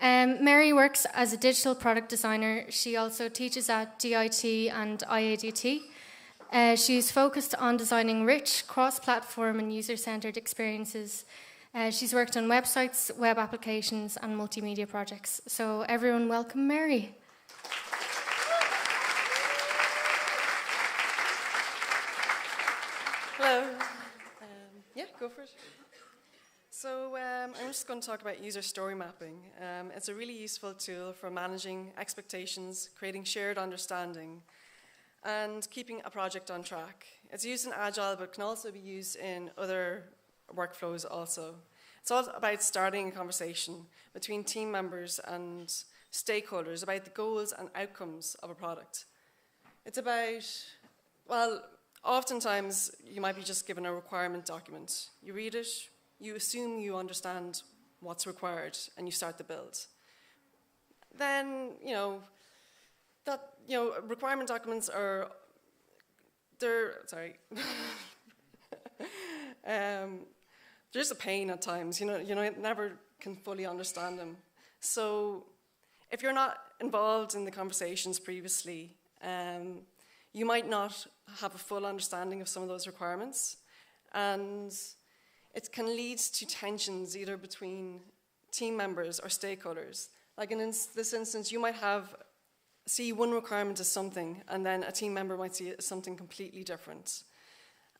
Mary works as a digital product designer. She also teaches at DIT and IADT. She's focused on designing rich, cross-platform and user-centered experiences. She's worked on websites, web applications, and multimedia projects. So everyone welcome Mary. Hello. Yeah, go for it. So I'm just going to talk about user story mapping. It's a really useful tool for managing expectations, creating shared understanding, and keeping a project on track. It's used in Agile, but can also be used in other workflows also. It's all about starting a conversation between team members and stakeholders about the goals and outcomes of a product. It's about, well, oftentimes you might be just given a requirement document. You read it, you assume you understand what's required, and you start the build. Then, requirement documents are, there's a pain at times, never can fully understand them. So if you're not involved in the conversations previously, you might not have a full understanding of some of those requirements, and it can lead to tensions either between team members or stakeholders. Like in this instance, you might see one requirement as something, and then a team member might see it as something completely different.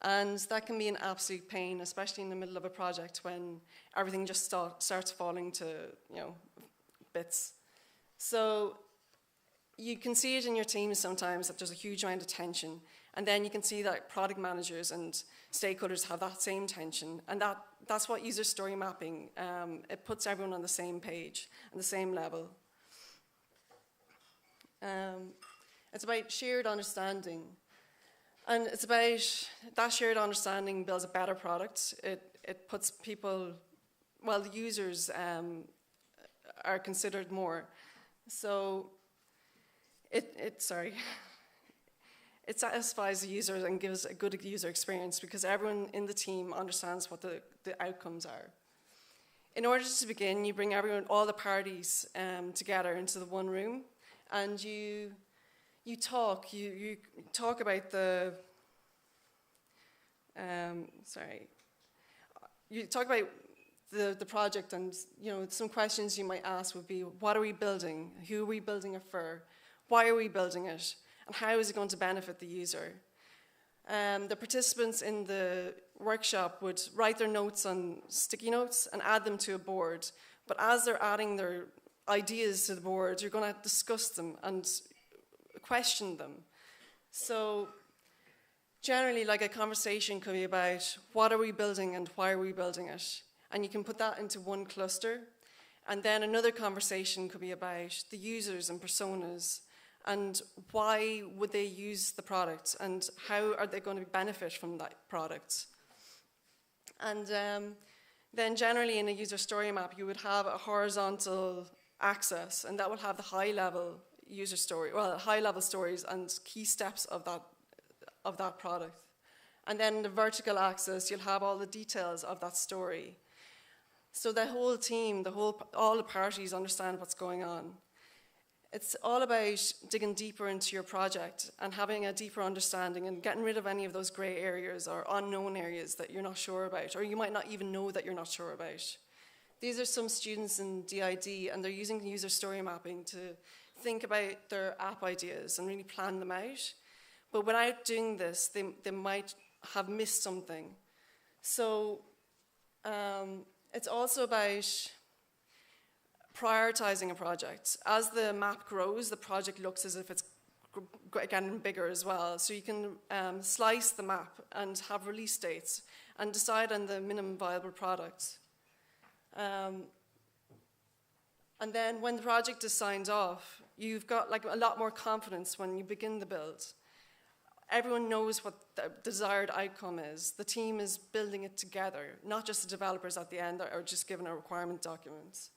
And that can be an absolute pain, especially in the middle of a project when everything just starts falling to bits. So you can see it in your teams sometimes that there's a huge amount of tension, and then you can see that product managers and stakeholders have that same tension, and that's what user story mapping, it puts everyone on the same page, on the same level. It's about shared understanding, and it's about that shared understanding builds a better product. It puts people, the users are considered more. So it satisfies the users and gives a good user experience because everyone in the team understands what the outcomes are. In order to begin, you bring all the parties together into the one room, and you talk about the project, and some questions you might ask would be, what are we building? Who are we building it for? Why are we building it? And how is it going to benefit the user? The participants in the workshop would write their notes on sticky notes and add them to a board. But as they're adding their ideas to the board, you're going to discuss them and question them. So generally, like a conversation could be about what are we building and why are we building it? And you can put that into one cluster. And then another conversation could be about the users and personas and why would they use the product and how are they going to benefit from that product. And then generally in a user story map, you would have a horizontal axis, and that will have the high-level user story, high-level stories and key steps of that product. And then the vertical axis, you'll have all the details of that story. So the whole team, all the parties understand what's going on. It's all about digging deeper into your project and having a deeper understanding and getting rid of any of those grey areas or unknown areas that you're not sure about, or you might not even know that you're not sure about. These are some students in DID, and they're using user story mapping to think about their app ideas and really plan them out. But without doing this, they might have missed something. So it's also about prioritizing a project. As the map grows, the project looks as if it's getting bigger as well. So you can slice the map and have release dates and decide on the minimum viable product. And then when the project is signed off, you've got a lot more confidence when you begin the build. Everyone knows what the desired outcome is. The team is building it together, not just the developers at the end are just given a requirement document.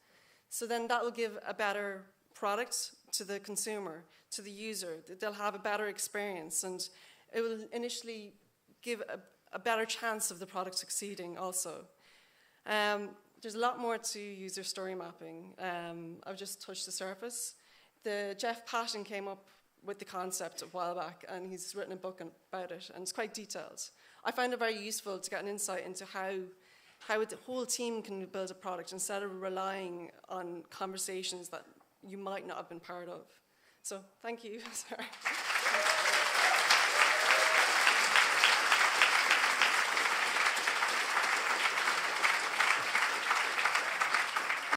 So then that will give a better product to the consumer, to the user. They'll have a better experience, and it will initially give a better chance of the product succeeding also. There's a lot more to user story mapping. I've just touched the surface. Jeff Patton came up with the concept a while back, and he's written a book about it, and it's quite detailed. I find it very useful to get an insight into how the whole team can build a product instead of relying on conversations that you might not have been part of. So thank you. Sorry.